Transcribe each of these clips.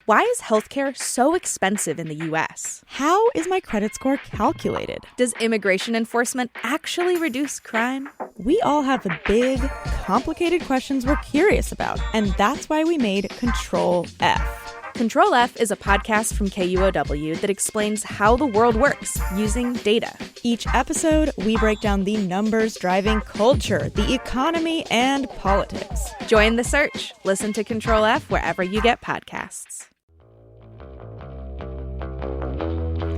Why is healthcare so expensive in the U.S.? How is my credit score calculated? Does immigration enforcement actually reduce crime? We all have the big, complicated questions we're curious about, and that's why we made Control F. Control F is a podcast from KUOW that explains how the world works using data. Each episode, we break down the numbers driving culture, the economy, and politics. Join the search. Listen to Control F wherever you get podcasts.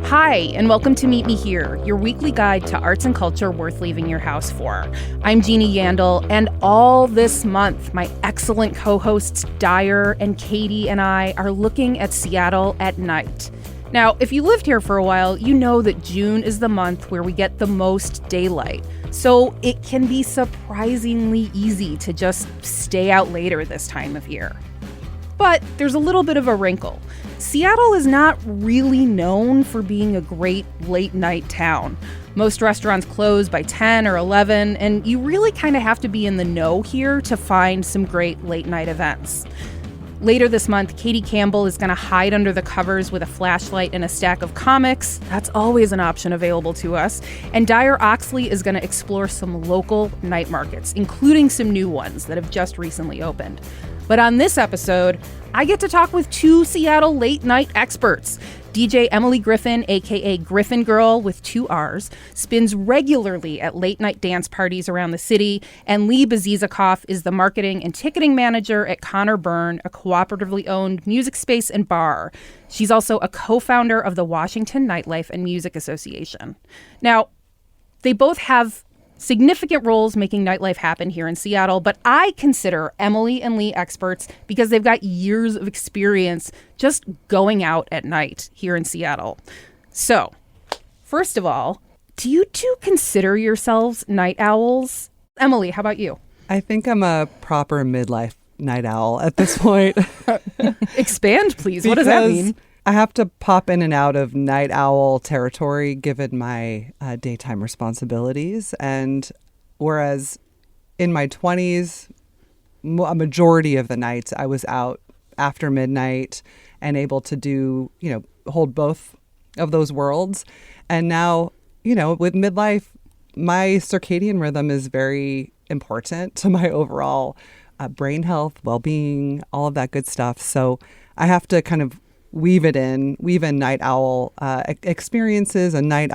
Hi, and welcome to Meet Me Here, your weekly guide to arts and culture worth leaving your house for. I'm Jeannie Yandel, and all this month, my excellent co-hosts Dyer and Katie and I are looking at Seattle at night. Now, if you lived here for a while, you know that June is the month where we get the most daylight. So it can be surprisingly easy to just stay out later this time of year. But there's a little bit of a wrinkle. Seattle is not really known for being a great late-night town. Most restaurants close by 10 or 11, and you really kind of have to be in the know here to find some great late-night events. Later this month, Katie Campbell is going to hide under the covers with a flashlight and a stack of comics. That's always an option available to us. And Dyer Oxley is going to explore some local night markets, including some new ones that have just recently opened. But on this episode, I get to talk with two Seattle late night experts. DJ Emily Griffin, aka Griffin Girl with 2 R's, spins regularly at late night dance parties around the city, and Leigh Bezezekoff is the marketing and ticketing manager at Conor Byrne, a cooperatively owned music space and bar. She's also a co-founder of the Washington Nightlife and Music Association. Now, they both have significant roles making nightlife happen here in Seattle, but I consider Emily and Leigh experts because they've got years of experience just going out at night here in Seattle. So, first of all, do you two consider yourselves night owls? Emily, how about you? I think I'm a proper midlife night owl at this point. Expand, please. What does that mean? I have to pop in and out of night owl territory given my daytime responsibilities. And whereas in my 20s, a majority of the nights I was out after midnight and able to do, hold both of those worlds. And now, with midlife, my circadian rhythm is very important to my overall brain health, well-being, all of that good stuff. So I have to kind of weave in night owl experiences and my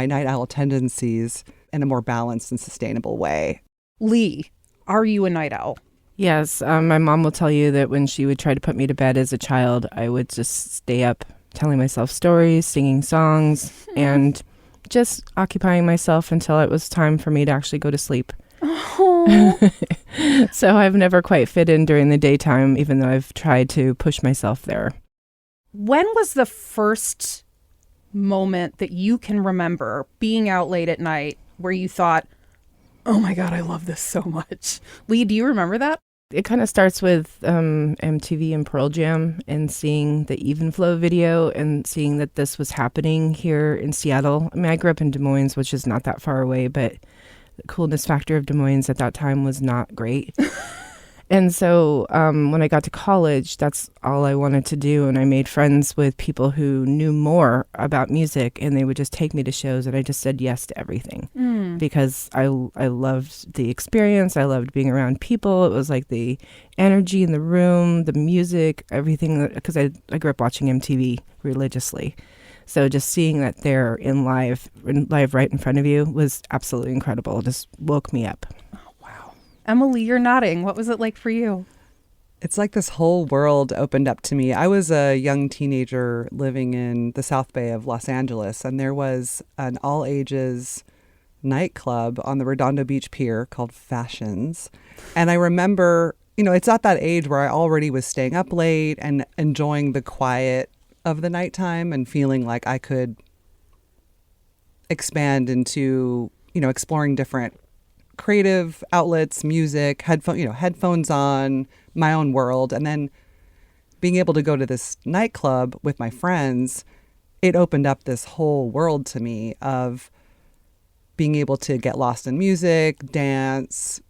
night owl tendencies in a more balanced and sustainable way. Leigh, are you a night owl? Yes. My mom will tell you that when she would try to put me to bed as a child, I would just stay up telling myself stories, singing songs, and just occupying myself until it was time for me to actually go to sleep. Oh. So I've never quite fit in during the daytime, even though I've tried to push myself there. When was the first moment that you can remember being out late at night where you thought, oh my God, I love this so much? Leigh, do you remember that? It kind of starts with MTV and Pearl Jam and seeing the Even Flow video and seeing that this was happening here in Seattle. I mean, I grew up in Des Moines, which is not that far away, but the coolness factor of Des Moines at that time was not great. And so when I got to college, that's all I wanted to do. And I made friends with people who knew more about music, and they would just take me to shows. And I just said yes to everything because I loved the experience. I loved being around people. It was like the energy in the room, the music, everything. Because I grew up watching MTV religiously. So just seeing that there in live right in front of you was absolutely incredible. It just woke me up. Emily, you're nodding. What was it like for you? It's like this whole world opened up to me. I was a young teenager living in the South Bay of Los Angeles, and there was an all-ages nightclub on the Redondo Beach Pier called Fashions. And I remember, it's at that age where I already was staying up late and enjoying the quiet of the nighttime and feeling like I could expand into, exploring different creative outlets, music, headphones on, my own world. And then being able to go to this nightclub with my friends, it opened up this whole world to me of being able to get lost in music, dance,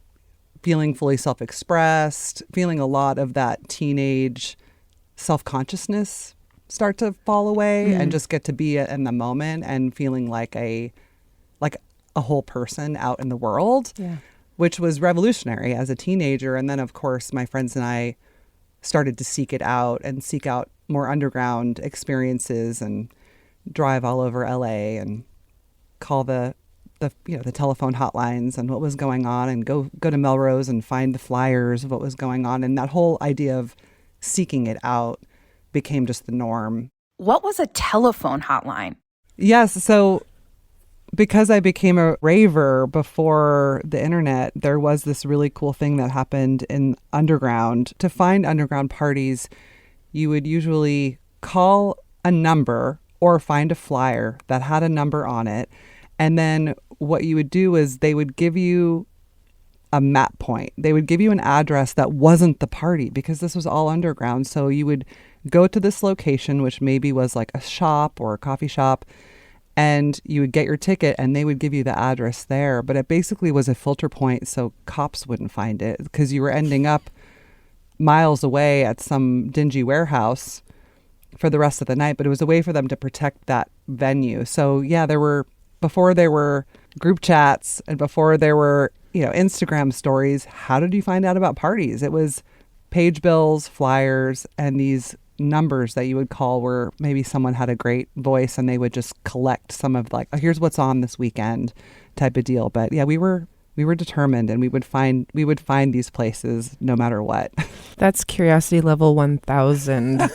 feeling fully self-expressed, feeling a lot of that teenage self-consciousness start to fall away and just get to be in the moment and feeling like a whole person out in the world, which was revolutionary as a teenager. And then, of course, my friends and I started to seek out more underground experiences and drive all over LA and call the telephone hotlines and what was going on, and go to Melrose and find the flyers of what was going on. And that whole idea of seeking it out became just the norm. What was a telephone hotline? Yes. So because I became a raver before the internet, there was this really cool thing that happened in underground. To find underground parties, you would usually call a number or find a flyer that had a number on it. And then what you would do is they would give you a map point. They would give you an address that wasn't the party, because this was all underground. So you would go to this location, which maybe was like a shop or a coffee shop, and you would get your ticket and they would give you the address there. But it basically was a filter point so cops wouldn't find it, because you were ending up miles away at some dingy warehouse for the rest of the night. But it was a way for them to protect that venue. So yeah, before there were group chats and before there were, Instagram stories, how did you find out about parties? It was page bills, flyers, and these numbers that you would call where maybe someone had a great voice and they would just collect some of like, oh, here's what's on this weekend type of deal. But yeah, we were determined, and we would find these places no matter what. That's curiosity level 1000.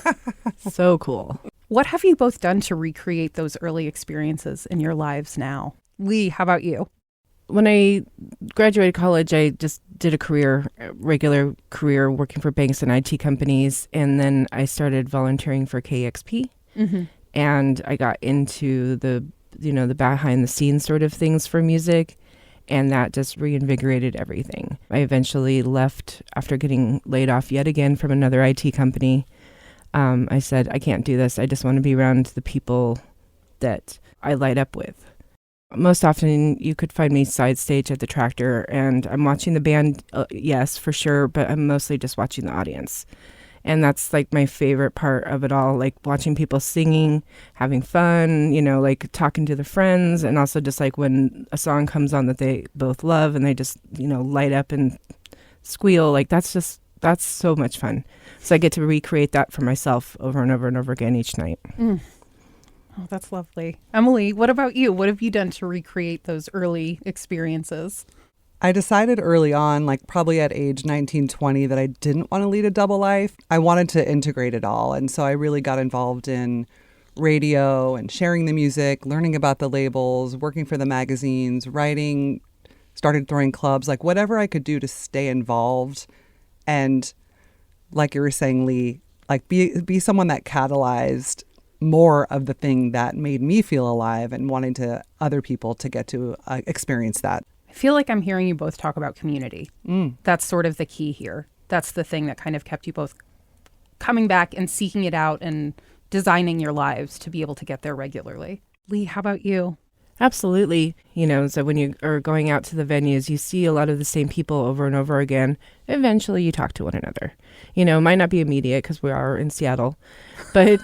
So cool. What have you both done to recreate those early experiences in your lives now? Leigh, how about you? When I graduated college, I just did a regular career working for banks and IT companies. And then I started volunteering for KEXP. Mm-hmm. And I got into the behind the scenes sort of things for music. And that just reinvigorated everything. I eventually left after getting laid off yet again from another IT company. I said, I can't do this. I just want to be around the people that I light up with. Most often you could find me side stage at the Tractor, and I'm watching the band, yes, for sure, but I'm mostly just watching the audience. And that's like my favorite part of it all, like watching people singing, having fun, like talking to the friends, and also just like when a song comes on that they both love and they just, light up and squeal, like that's so much fun. So I get to recreate that for myself over and over and over again each night. Mm. Oh, that's lovely. Emily, what about you? What have you done to recreate those early experiences? I decided early on, like probably at age 19, 20, that I didn't want to lead a double life. I wanted to integrate it all. And so I really got involved in radio and sharing the music, learning about the labels, working for the magazines, writing, started throwing clubs, like whatever I could do to stay involved. And like you were saying, Leigh, like be someone that catalyzed more of the thing that made me feel alive and wanting to other people to get to experience that. I feel like I'm hearing you both talk about community. That's sort of the key here. That's the thing that kind of kept you both coming back and seeking it out and designing your lives to be able to get there regularly. Leigh, how about you? Absolutely. So when you are going out to the venues, you see a lot of the same people over and over again. Eventually you talk to one another. It might not be immediate because we are in Seattle, but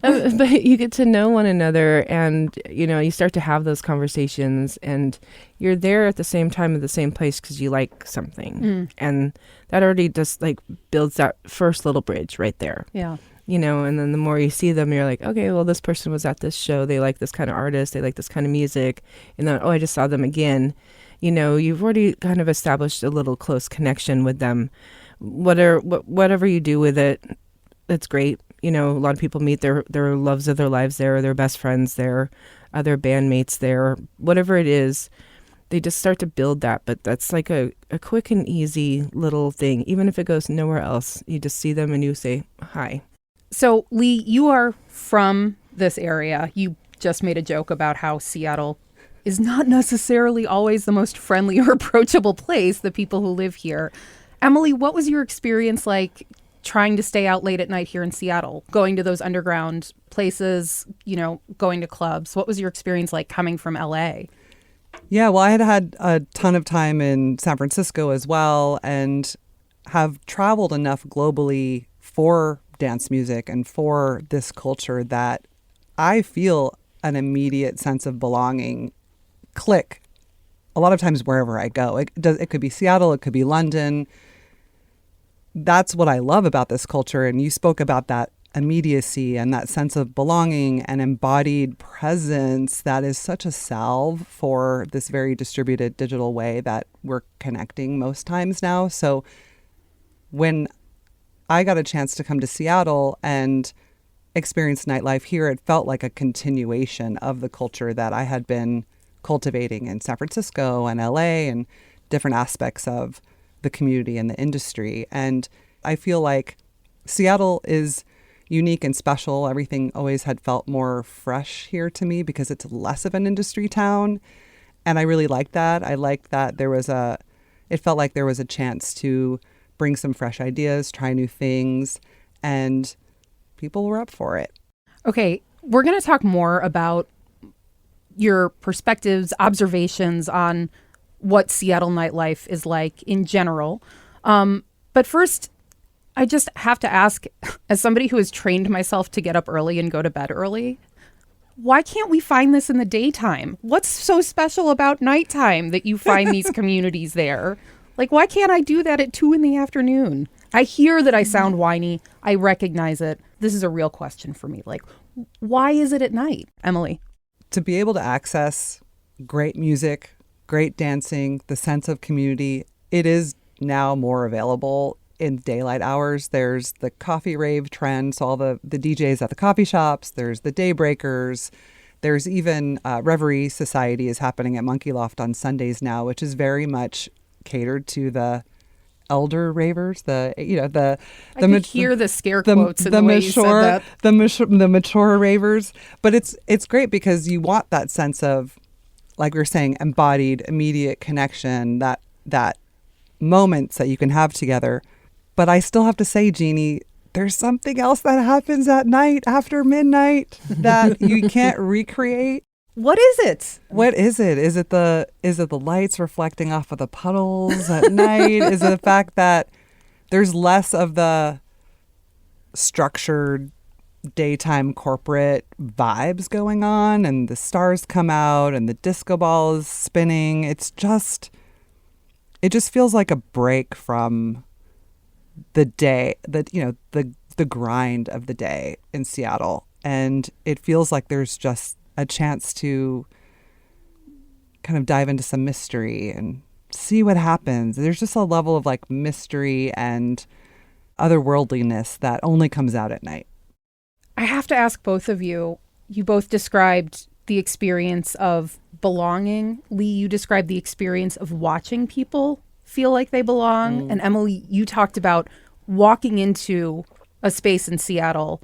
but you get to know one another, and, you start to have those conversations, and you're there at the same time at the same place because you like something. And that already just like builds that first little bridge right there. Yeah. And then the more you see them, you're like, okay, well, this person was at this show. They like this kind of artist. They like this kind of music. And then, I just saw them again. You've already kind of established a little close connection with them. Whatever you do with it, it's great. A lot of people meet their loves of their lives there, their best friends there, other bandmates there, whatever it is. They just start to build that, but that's like a quick and easy little thing. Even if it goes nowhere else, you just see them and you say, hi. So, Leigh, you are from this area. You just made a joke about how Seattle is not necessarily always the most friendly or approachable place, the people who live here. Emily, what was your experience like trying to stay out late at night here in Seattle, going to those underground places, going to clubs? What was your experience like coming from LA? Yeah, well, I had a ton of time in San Francisco as well, and have traveled enough globally for dance music and for this culture that I feel an immediate sense of belonging click a lot of times wherever I go. It could be Seattle, it could be London. That's what I love about this culture. And you spoke about that immediacy and that sense of belonging and embodied presence that is such a salve for this very distributed digital way that we're connecting most times now. So when I got a chance to come to Seattle and experience nightlife here, it felt like a continuation of the culture that I had been cultivating in San Francisco and LA and different aspects of the community and the industry. And I feel like Seattle is unique and special. Everything always had felt more fresh here to me because it's less of an industry town. And I really liked that. I liked that it felt like there was a chance to bring some fresh ideas, try new things, and people were up for it. Okay, we're going to talk more about your perspectives, observations on what Seattle nightlife is like in general. But first, I just have to ask, as somebody who has trained myself to get up early and go to bed early, why can't we find this in the daytime? What's so special about nighttime that you find these communities there? Like, why can't I do that at 2 p.m? I hear that I sound whiny. I recognize it. This is a real question for me. Like, why is it at night, Emily? To be able to access great music, great dancing, the sense of community, it is now more available in daylight hours. There's the coffee rave trend, so all the DJs at the coffee shops. There's the daybreakers. There's even Reverie Society is happening at Monkey Loft on Sundays now, which is very much catered to the elder ravers. I could hear the scare quotes in the way you said that. The mature ravers. But it's great because you want that sense of, like we were saying, embodied, immediate connection, that moments that you can have together. But I still have to say, Jeannie, there's something else that happens at night after midnight that you can't recreate. What is it? What is it? Is it the lights reflecting off of the puddles at night? Is it the fact that there's less of the structured daytime corporate vibes going on and the stars come out and the disco ball is spinning? It just feels like a break from the day, the grind of the day in Seattle. And it feels like there's just a chance to kind of dive into some mystery and see what happens. There's just a level of like mystery and otherworldliness that only comes out at night. I have to ask both of you, you both described the experience of belonging. Leigh, you described the experience of watching people feel like they belong. And Emily, you talked about walking into a space in Seattle,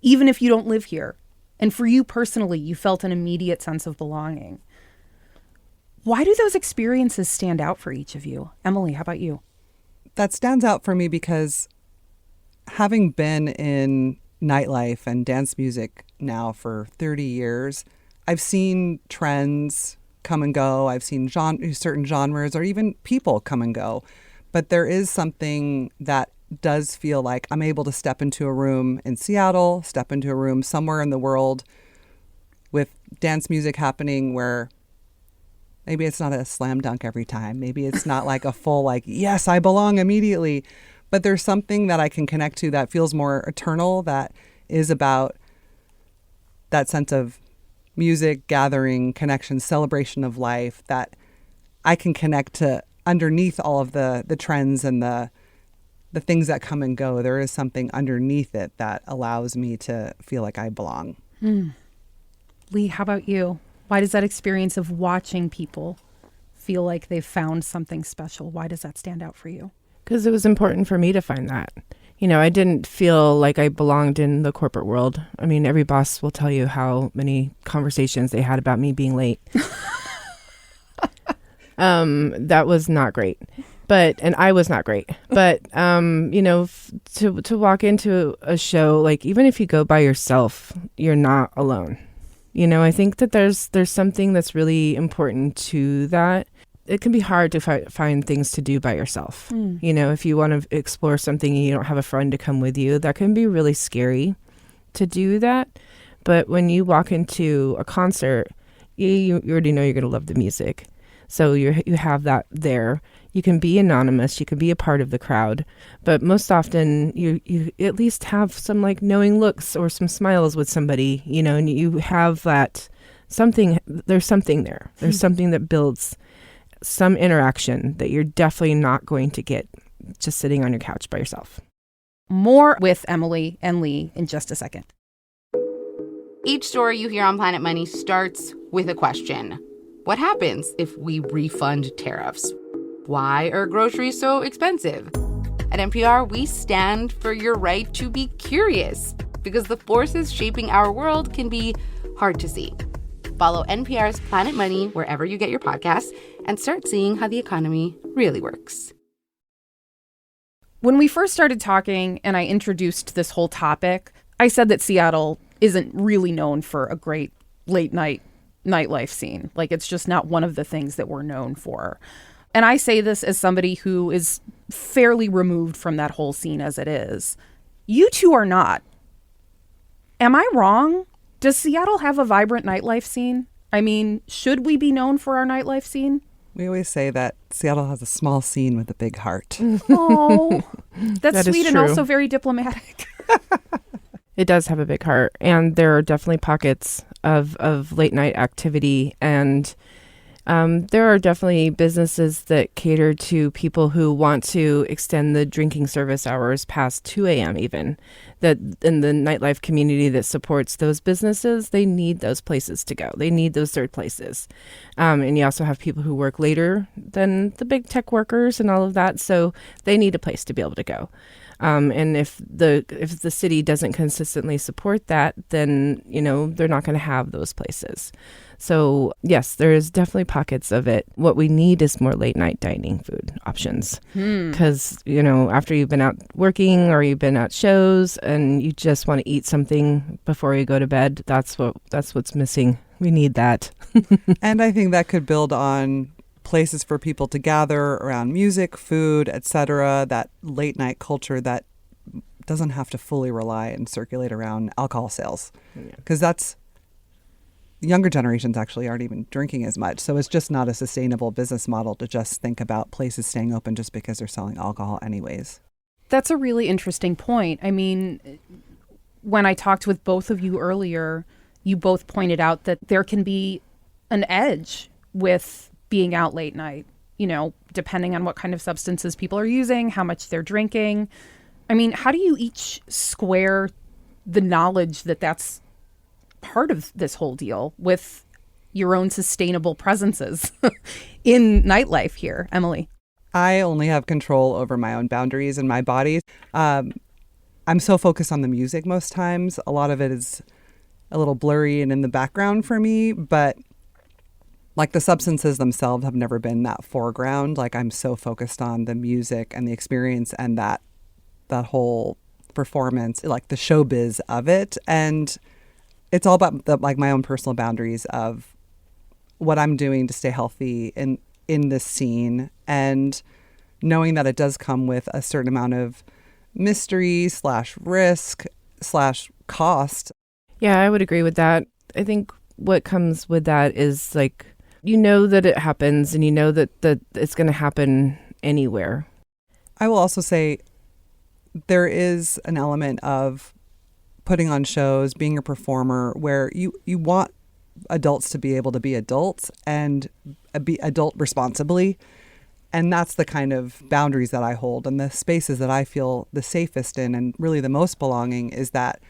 even if you don't live here. And for you personally, you felt an immediate sense of belonging. Why do those experiences stand out for each of you? Emily, how about you? That stands out for me because having been in nightlife and dance music now for 30 years, I've seen trends come and go. I've seen certain genres or even people come and go. But there is something that does feel like I'm able to step into a room in Seattle, step into a room somewhere in the world with dance music happening where maybe it's not a slam dunk every time. Maybe it's not like a full like, yes, I belong immediately. But there's something that I can connect to that feels more eternal, that is about that sense of music, gathering, connection, celebration of life, that I can connect to underneath all of the trends and the things that come and go. There is something underneath it that allows me to feel like I belong. Leigh, how about you? Why does that experience of watching people feel like they've found something special? Why does that stand out for you? Because it was important for me to find that. I didn't feel like I belonged in the corporate world. I mean, every boss will tell you how many conversations they had about me being late. That was not great. And I was not great. But, to walk into a show, like, even if you go by yourself, you're not alone. I think that there's something that's really important to that. it can be hard to find things to do by yourself. You know, if you want to explore something and you don't have a friend to come with you, that can be really scary to do that. But when you walk into a concert, you already know you're going to love the music. So you have that there. You can be anonymous. You can be a part of the crowd. But most often, you at least have some like knowing looks or some smiles with somebody, you know, and you have that something. There's something there. There's something that builds some interaction that you're definitely not going to get just sitting on your couch by yourself. More with Emily and Leigh in just a second. Each story you hear on Planet Money starts with a question. What happens if we refund tariffs? Why are groceries so expensive? At NPR, we stand for your right to be curious because the forces shaping our world can be hard to see. Follow NPR's Planet Money wherever you get your podcasts and start seeing how the economy really works. When we first started talking and I introduced this whole topic, I said that Seattle isn't really known for a great late night nightlife scene. Like, it's just not one of the things that we're known for. And I say this as somebody who is fairly removed from that whole scene as it is. You two are not. Am I wrong? Does Seattle have a vibrant nightlife scene? I mean, should we be known for our nightlife scene? We always say that Seattle has a small scene with a big heart. Oh, that's That is sweet and true. also very diplomatic. It does have a big heart, and there are definitely pockets of late night activity, and there are definitely businesses that cater to people who want to extend the drinking service hours past 2 a.m. even. That in the nightlife community that supports those businesses, they need those places to go. They need those third places. And you also have people who work later than the big tech workers and all of that, so they need a place to be able to go. And if the city doesn't consistently support that, then, you know, they're not going to have those places. So, yes, there is definitely pockets of it. What we need is more late night dining food options. Because, you know, after you've been out working or you've been at shows and you just want to eat something before you go to bed, that's what's missing. We need that. And I think that could build on places for people to gather around music, food, etc., that late night culture that doesn't have to fully rely and circulate around alcohol sales. Because that's younger generations actually aren't even drinking as much. So it's just not a sustainable business model to just think about places staying open just because they're selling alcohol anyways. That's a really interesting point. I mean, when I talked with both of you earlier, you both pointed out that there can be an edge with being out late night, you know, depending on what kind of substances people are using, how much they're drinking. I mean, how do you each square the knowledge that that's part of this whole deal with your own sustainable presences in nightlife here, Emily? I only have control over my own boundaries and my body. I'm so focused on the music most times. A lot of it is a little blurry and in the background for me, but like the substances themselves have never been that foreground. Like I'm so focused on the music and the experience and that whole performance, like the showbiz of it. And it's all about my own personal boundaries of what I'm doing to stay healthy in this scene, and knowing that it does come with a certain amount of mystery / risk / cost. Yeah, I would agree with that. I think what comes with that is like, you know that it happens and you know that it's going to happen anywhere. I will also say there is an element of putting on shows, being a performer, where you want adults to be able to be adults and be adult responsibly. And that's the kind of boundaries that I hold, and the spaces that I feel the safest in and really the most belonging is that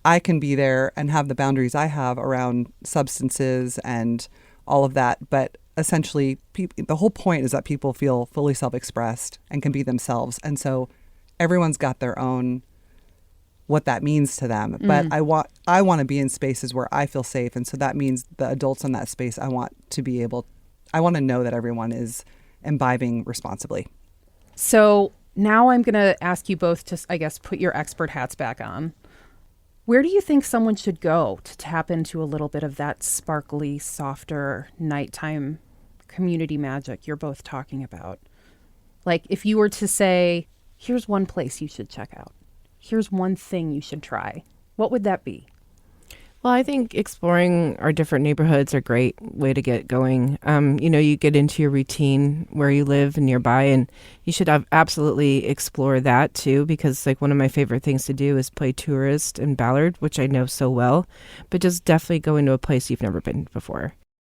I can be there and have the boundaries I have around substances and all of that. But essentially, the whole point is that people feel fully self-expressed and can be themselves. And so everyone's got their own, what that means to them. But I want to be in spaces where I feel safe. And so that means the adults in that space, I want to know that everyone is imbibing responsibly. So now I'm going to ask you both to, I guess, put your expert hats back on. Where do you think someone should go to tap into a little bit of that sparkly, softer nighttime community magic you're both talking about. Like, if you were to say, here's one place you should check out, here's one thing you should try, what would that be? Well, I think exploring our different neighborhoods are a great way to get going. You get into your routine where you live and nearby, and you should absolutely explore that too, because like one of my favorite things to do is play tourist in Ballard, which I know so well, but just definitely go into a place you've never been before.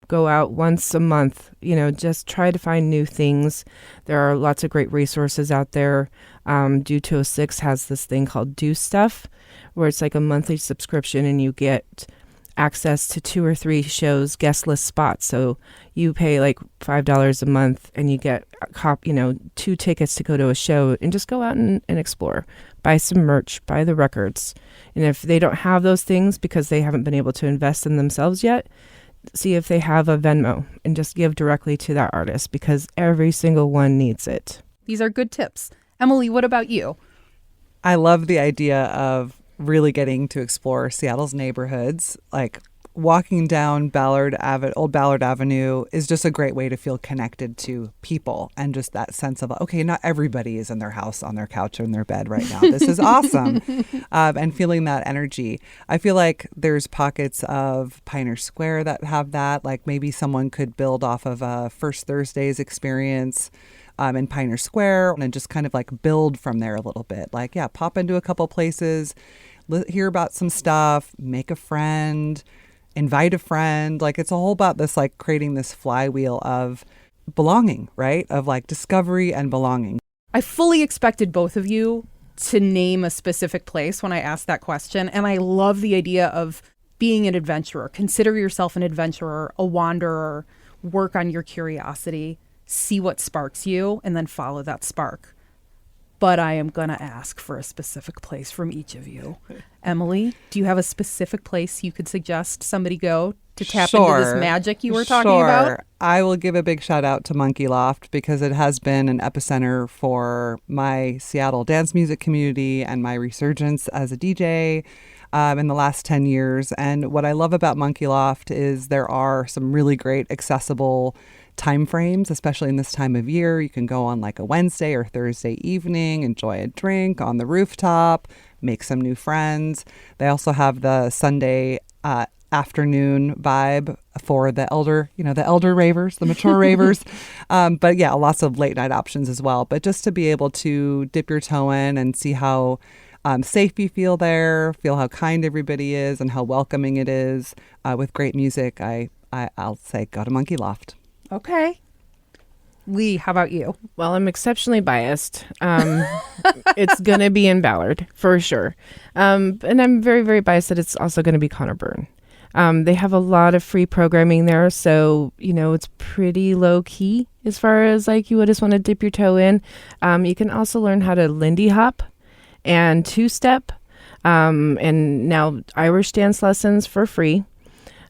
Go out once a month, just try to find new things. There are lots of great resources out there. Do 206 has this thing called Do Stuff, where it's like a monthly subscription and you get access to 2 or 3 shows, guest list spots. So you pay like $5 a month and you get 2 tickets to go to a show and just go out and explore. Buy some merch, buy the records. And if they don't have those things because they haven't been able to invest in themselves yet, see if they have a Venmo and just give directly to that artist, because every single one needs it. These are good tips. Emily, what about you? I love the idea of really getting to explore Seattle's neighborhoods. Like walking down Old Ballard Avenue is just a great way to feel connected to people, and just that sense of, okay, not everybody is in their house, on their couch, or in their bed right now. This is awesome. And feeling that energy. I feel like there's pockets of Pioneer Square that have that. Like maybe someone could build off of a First Thursdays experience in Pioneer Square and just kind of like build from there a little bit. Like, yeah, pop into a couple places, hear about some stuff, make a friend, invite a friend. Like it's all about this, like creating this flywheel of belonging, right? Of like discovery and belonging. I fully expected both of you to name a specific place when I asked that question. And I love the idea of being an adventurer. Consider yourself an adventurer, a wanderer, work on your curiosity, see what sparks you, and then follow that spark. But I am going to ask for a specific place from each of you. Emily, do you have a specific place you could suggest somebody go to tap into this magic you were talking about? I will give a big shout out to Monkey Loft, because it has been an epicenter for my Seattle dance music community and my resurgence as a DJ in the last 10 years. And what I love about Monkey Loft is there are some really great accessible time frames, especially in this time of year. You can go on like a Wednesday or Thursday evening, enjoy a drink on the rooftop, make some new friends. They also have the Sunday afternoon vibe for the elder ravers, the mature ravers. But yeah, lots of late night options as well. But just to be able to dip your toe in and see how safe you feel there, feel how kind everybody is and how welcoming it is with great music, I'll say go to Monkey Loft. Okay. Leigh, how about you? Well, I'm exceptionally biased. It's going to be in Ballard for sure. And I'm very, very biased that it's also going to be Conor Byrne. They have a lot of free programming there. So, it's pretty low key as far as like you would just want to dip your toe in. You can also learn how to Lindy hop and two-step and now Irish dance lessons for free.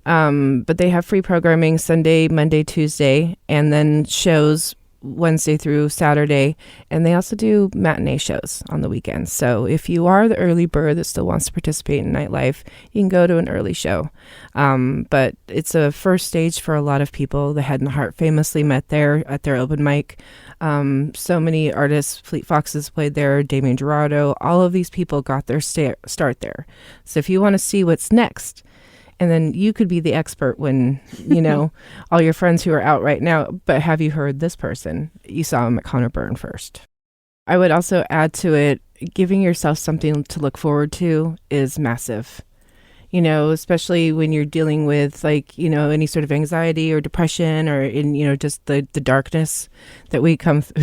But they have free programming Sunday, Monday, Tuesday, and then shows Wednesday through Saturday. And they also do matinee shows on the weekends. So if you are the early bird that still wants to participate in nightlife, you can go to an early show. But it's a first stage for a lot of people. The Head and Heart famously met there at their open mic. So many artists, Fleet Foxes played there, Damien Gerardo, all of these people got their start there. So if you want to see what's next, and then you could be the expert when, all your friends who are out right now, but have you heard this person? You saw him at Conor Byrne first. I would also add to it, giving yourself something to look forward to is massive. Especially when you're dealing with any sort of anxiety or depression or just the darkness that we've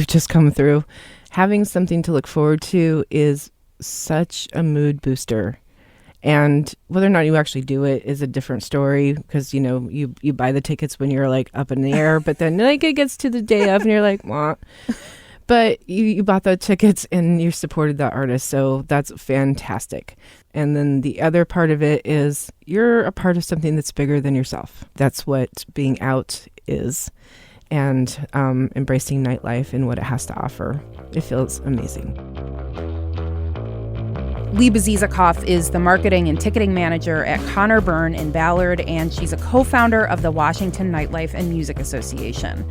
just come through. Having something to look forward to is such a mood booster. And whether or not you actually do it is a different story, because, you buy the tickets when you're like up in the air, but then it gets to the day of and you're like, wah. But you bought the tickets and you supported the artist. So that's fantastic. And then the other part of it is you're a part of something that's bigger than yourself. That's what being out is. And embracing nightlife and what it has to offer. It feels amazing. Leigh Bezezekoff is the marketing and ticketing manager at Conor Byrne in Ballard, and she's a co-founder of the Washington Nightlife and Music Association.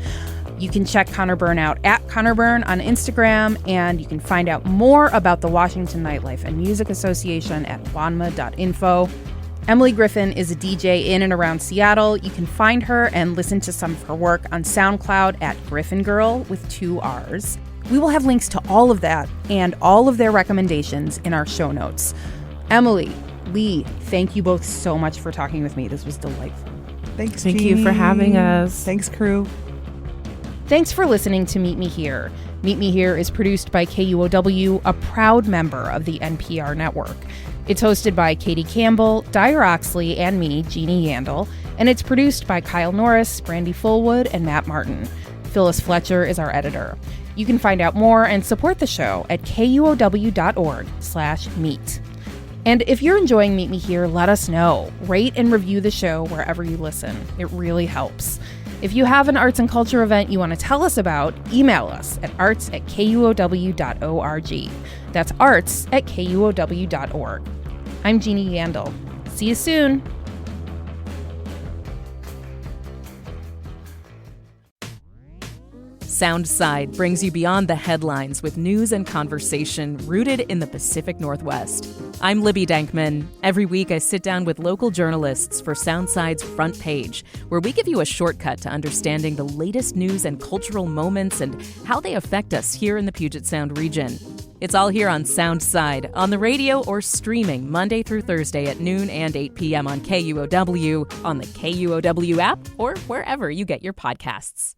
You can check Conor Byrne out at Conor Byrne on Instagram, and you can find out more about the Washington Nightlife and Music Association at wanma.info. Emily Griffin is a DJ in and around Seattle. You can find her and listen to some of her work on SoundCloud at Griffin Girl with 2 R's. We will have links to all of that and all of their recommendations in our show notes. Emily, Leigh, thank you both so much for talking with me. This was delightful. Thanks, Thank Jeannie. you for having us. Thanks, crew. Thanks for listening to Meet Me Here. Meet Me Here is produced by KUOW, a proud member of the NPR network. It's hosted by Katie Campbell, Dyer Oxley, and me, Jeannie Yandel, and it's produced by Kyle Norris, Brandy Fullwood, and Matt Martin. Phyllis Fletcher is our editor. You can find out more and support the show at kuow.org/meet. And if you're enjoying Meet Me Here, let us know. Rate and review the show wherever you listen. It really helps. If you have an arts and culture event you want to tell us about, email us at arts@kuow.org. That's arts@kuow.org. I'm Jeannie Yandel. See you soon. Soundside brings you beyond the headlines with news and conversation rooted in the Pacific Northwest. I'm Libby Dankman. Every week I sit down with local journalists for Soundside's Front Page, where we give you a shortcut to understanding the latest news and cultural moments and how they affect us here in the Puget Sound region. It's all here on Soundside, on the radio or streaming Monday through Thursday at noon and 8 p.m. on KUOW, on the KUOW app, or wherever you get your podcasts.